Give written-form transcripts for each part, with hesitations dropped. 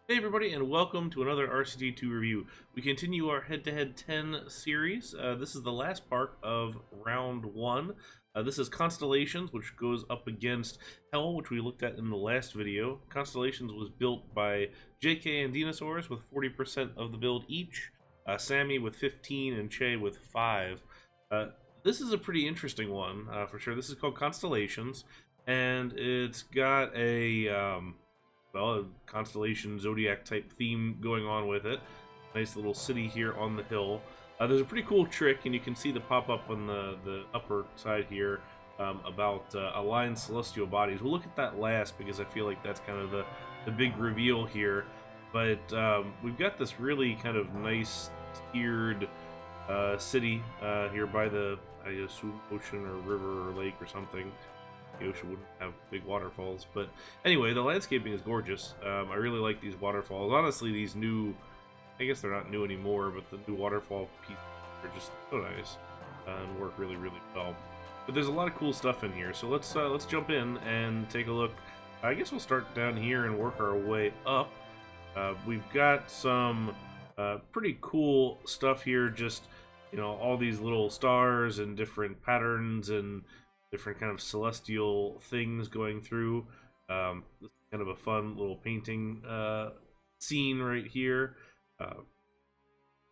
Hey everybody, and welcome to another RCT2 review. We continue our head-to-head 10 series. This is the last part of round 1. This is Constellations, which goes up against Hell, which we looked at in the last video. Constellations was built by JK and deanosrs with 40% of the build each, Sammy with 15, and Che with 5. This is a pretty interesting one, for sure. This is called Constellations, and it's got a a constellation zodiac type theme going on with it. Nice little city here on the hill. There's a pretty cool trick, and you can see the pop-up on the upper side here about aligned celestial bodies. We'll look at that last because I feel like that's kind of the big reveal here. But we've got this really kind of nice tiered city here by the, I assume, ocean or river or lake or something. The ocean wouldn't have big waterfalls, but anyway, the landscaping is gorgeous. I really like these waterfalls. Honestly, these new, I guess they're not new anymore, but the new waterfall pieces are just so nice and work really, really well. But there's a lot of cool stuff in here, so let's jump in and take a look. I guess we'll start down here and work our way up. We've got some pretty cool stuff here. Just, you know, all these little stars and different patterns and different kind of celestial things going through. This is kind of a fun little painting scene right here. A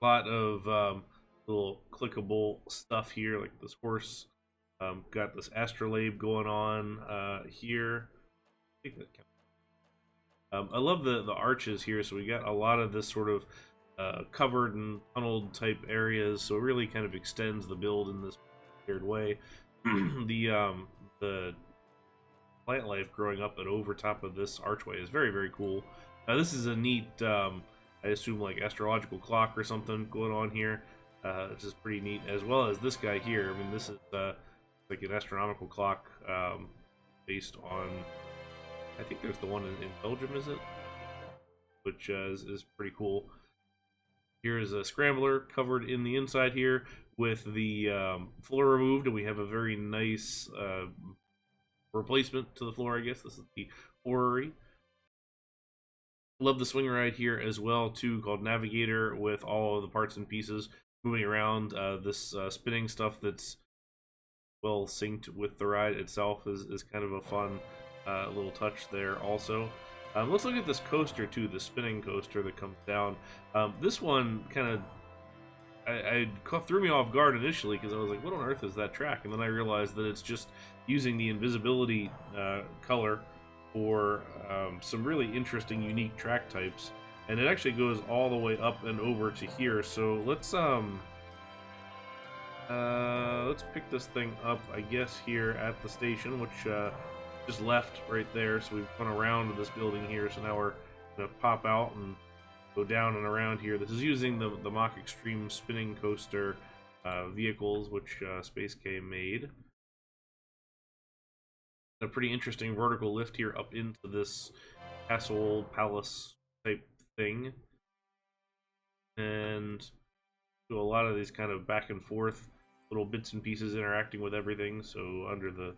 lot of little clickable stuff here, like this horse. Got this astrolabe going on here. I think that counts. I love the arches here, so we got a lot of this sort of covered and tunneled type areas, so it really kind of extends the build in this weird way. The plant life growing up and over top of this archway is very, very cool. This is a neat, I assume, like astrological clock or something going on here. This is pretty neat, as well as this guy here. I mean, this is like an astronomical clock based on, I think there's the one in Belgium, is it? Which is pretty cool. Here is a scrambler covered in the inside here with the floor removed, and we have a very nice replacement to the floor, I guess. This is the orrery. Love the swing ride here as well, too, called Navigator, with all of the parts and pieces moving around. This spinning stuff that's well synced with the ride itself is kind of a fun little touch there also. Let's look at this coaster too, the spinning coaster that comes down. This one kind of I threw me off guard initially because I was like, what on earth is that track? And then I realized that it's just using the invisibility color for some really interesting, unique track types. And it actually goes all the way up and over to here. So let's pick this thing up, I guess, here at the station, which just left right there. So we've gone around this building here, so now we're gonna pop out and go down and around here. This is using the Mach Extreme spinning coaster vehicles, which Space K made. A pretty interesting vertical lift here up into this castle palace type thing, and do a lot of these kind of back and forth little bits and pieces interacting with everything. So under the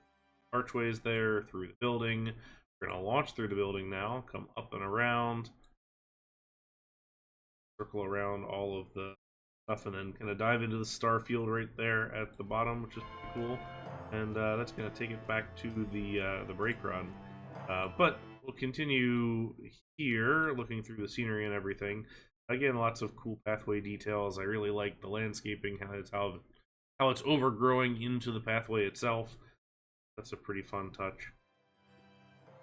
archways there, through the building. We're going to launch through the building now, come up and around, circle around all of the stuff, and then kind of dive into the star field right there at the bottom, which is pretty cool. And that's going to take it back to the brake run. But we'll continue here, looking through the scenery and everything. Again, lots of cool pathway details. I really like the landscaping, how it's overgrowing into the pathway itself. That's a pretty fun touch.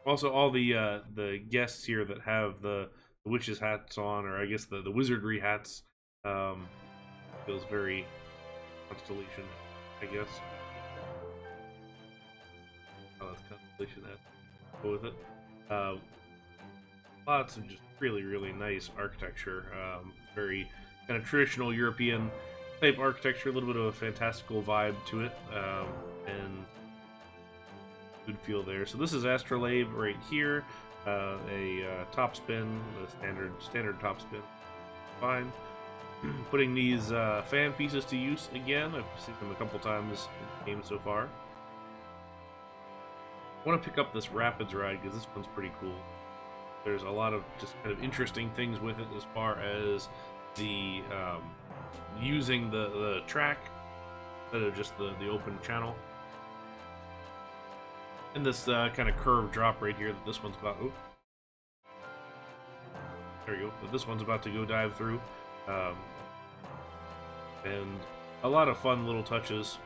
Also, all the guests here that have the witches' hats on, or I guess the wizardry hats, feels very Constellation, I guess. Oh, that's Constellation hat. Go with it. Lots of just really, really nice architecture. Very kind of traditional European type architecture, a little bit of a fantastical vibe to it, and good feel there. So this is astrolabe right here, a top spin, the standard top spin, fine. Putting these fan pieces to use again. I've seen them a couple times in the game so far. I want to pick up this rapids ride because this one's pretty cool. There's a lot of just kind of interesting things with it as far as the using the track instead of just the open channel. And this kind of curved drop right here that this one's about. Oh, there you go. That this one's about to go dive through, and a lot of fun little touches.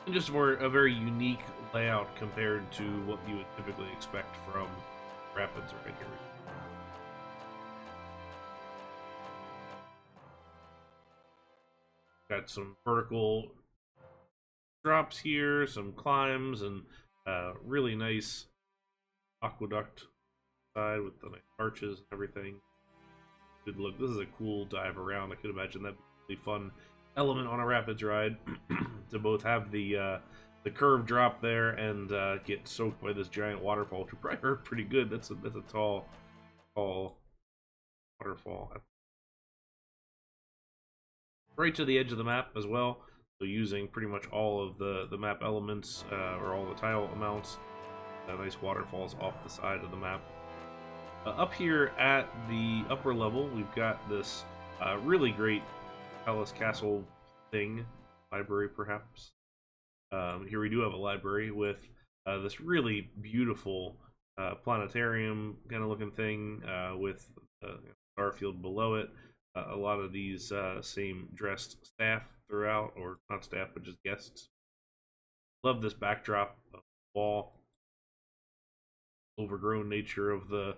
And just for a very unique layout compared to what you would typically expect from rapids right here. Got some vertical drops here, some climbs, and really nice aqueduct side with the nice arches and everything. Good look. This is a cool dive around. I could imagine that'd be a really fun element on a rapids ride to both have the curved drop there and get soaked by this giant waterfall, which would probably hurt pretty good. That's a tall waterfall. Right to the edge of the map as well. So using pretty much all of the map elements or all the tile amounts. Nice waterfalls off the side of the map. Up here at the upper level, we've got this really great palace castle thing, library perhaps. Here we do have a library with this really beautiful planetarium kind of looking thing with Starfield below it. A lot of these same dressed staff throughout, or not staff, but just guests. Love this backdrop of the wall. Overgrown nature of the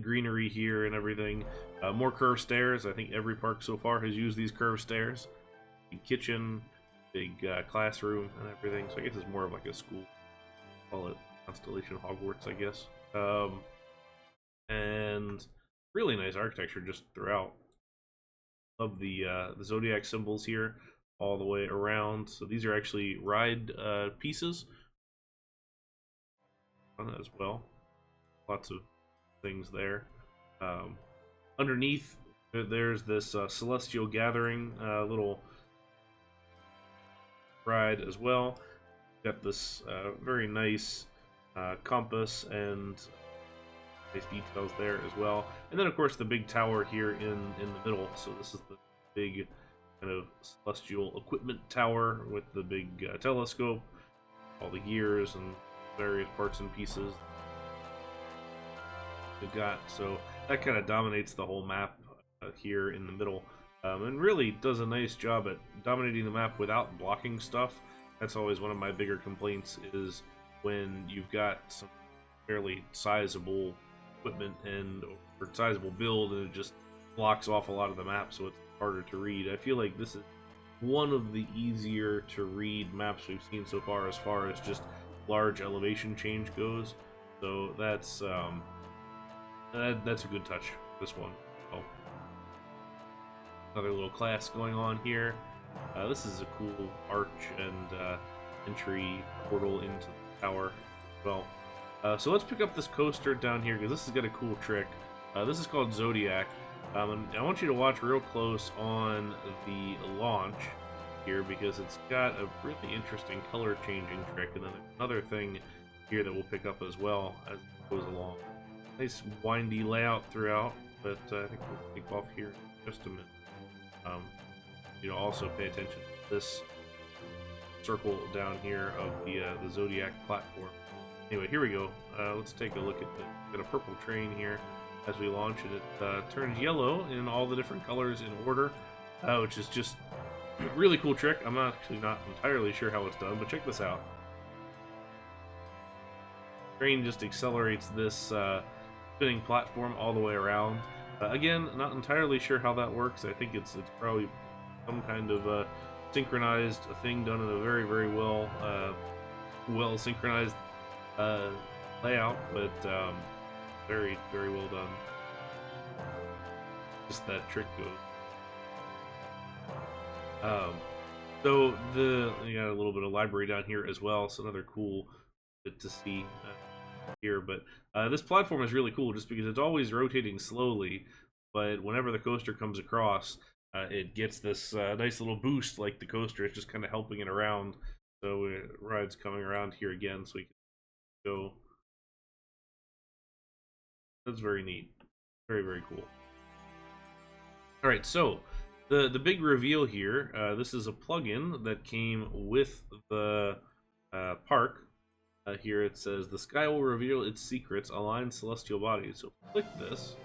greenery here and everything. More curved stairs. I think every park so far has used these curved stairs. Big kitchen, big classroom and everything. So I guess it's more of like a school. Call it Constellation Hogwarts, I guess. And really nice architecture just throughout. Love the zodiac symbols here all the way around. So these are actually ride pieces as well. Lots of things there. Underneath, there's this celestial gathering little ride as well. Got this very nice compass and nice details there as well. And then of course the big tower here in the middle. So this is the big kind of celestial equipment tower with the big telescope, all the gears and various parts and pieces we've got. So that kind of dominates the whole map here in the middle, and really does a nice job at dominating the map without blocking stuff. That's always one of my bigger complaints, is when you've got some fairly sizable equipment and or sizable build and it just blocks off a lot of the map, so it's harder to read. I feel like this is one of the easier to read maps we've seen so far as just large elevation change goes. So that's a good touch, this one. Oh, another little class going on here. This is a cool arch and entry portal into the tower as well. So let's pick up this coaster down here, because this has got a cool trick. This is called Zodiac. And I want you to watch real close on the launch here, because it's got a really interesting color changing trick, and then another thing here that we'll pick up as well as it goes along. Nice windy layout throughout, but I think we'll kick off here in just a minute. Also pay attention to this circle down here of the Zodiac platform. Anyway, here we go. Let's take a look at got a purple train here as we launch, and it turns yellow in all the different colors in order, which is just a really cool trick. I'm actually not entirely sure how it's done, but check this out. Train just accelerates this spinning platform all the way around. Again, not entirely sure how that works. I think it's probably some kind of synchronized thing done in a very, very well synchronized layout, but very, very well done. Just that trick goes. So you got a little bit of library down here as well. So another cool bit to see here. But this platform is really cool just because it's always rotating slowly, but whenever the coaster comes across, it gets this nice little boost like the coaster. It's just kind of helping it around. So ride's coming around here again, so we can go That's very neat. Very, very cool. All right, so the big reveal here. This is a plugin that came with the park. Here it says the sky will reveal its secrets, align celestial bodies. So click this.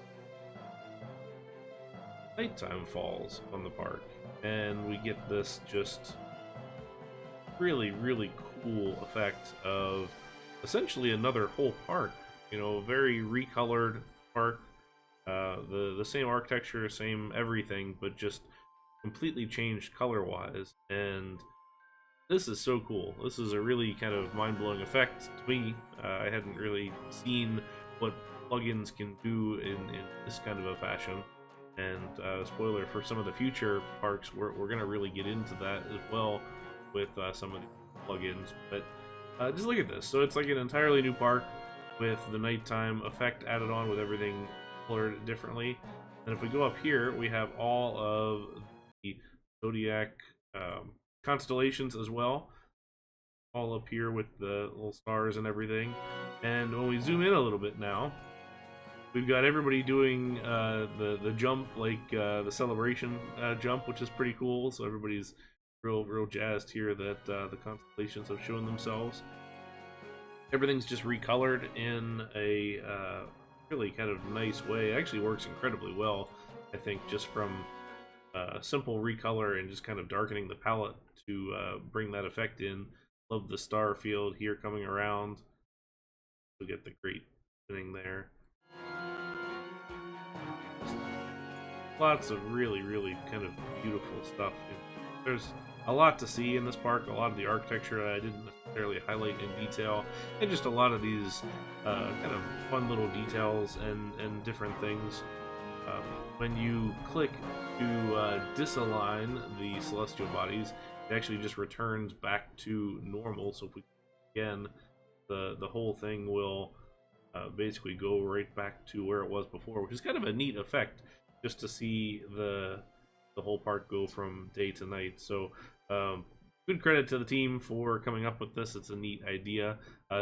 Nighttime falls on the park, and we get this just really, really cool effect of essentially another whole park. You know, very recolored park. The same architecture, same everything, but just completely changed color-wise. And this is so cool. This is a really kind of mind-blowing effect to me. I hadn't really seen what plugins can do in this kind of a fashion. And spoiler for some of the future parks, we're going to really get into that as well with some of the plugins. But just look at this. So it's like an entirely new park with the nighttime effect added on, with everything colored differently. And if we go up here, we have all of the zodiac constellations as well, all up here with the little stars and everything. And when we zoom in a little bit now, we've got everybody doing the jump, like the celebration jump, which is pretty cool. So everybody's real jazzed here that the constellations have shown themselves. Everything's just recolored in a really kind of nice way. It actually works incredibly well, I think, just from simple recolor and just kind of darkening the palette to bring that effect in. Love the star field here coming around. We get the great thing there. Lots of really, really kind of beautiful stuff. There's a lot to see in this park, a lot of the architecture I didn't necessarily highlight in detail, and just a lot of these kind of fun little details and different things. When you click to disalign the celestial bodies, it actually just returns back to normal. So if we again, the whole thing will basically go right back to where it was before, which is kind of a neat effect, just to see the whole park go from day to night. So good credit to the team for coming up with this. It's a neat idea.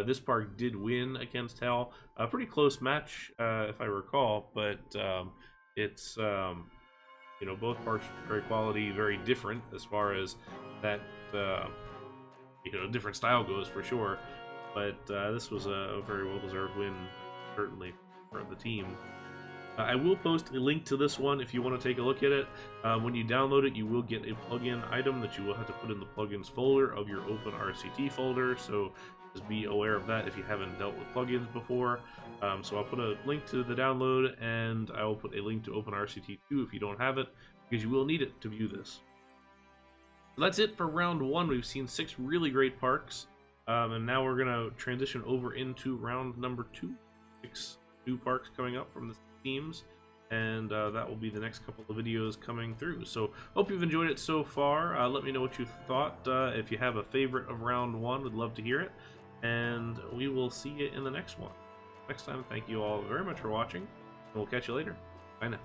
This park did win against Hell, a pretty close match if I recall, but it's you know, both parks very quality, very different as far as that you know, different style goes for sure. But this was a very well-deserved win, certainly, for the team. I will post a link to this one if you want to take a look at it. When you download it, you will get a plugin item that you will have to put in the plugins folder of your Open RCT folder, so just be aware of that if you haven't dealt with plugins before. So I'll put a link to the download, and I will put a link to Open RCT2 if you don't have it, because you will need it to view this. So that's it for round one. We've seen 6 really great parks, and now we're going to transition over into round number 2. 6 new parks coming up from the teams, and that will be the next couple of videos coming through. So hope you've enjoyed it so far. Let me know what you thought. If you have a favorite of round 1, would love to hear it, and we will see you in the next one. Next time, thank you all very much for watching, and we'll catch you later. Bye now.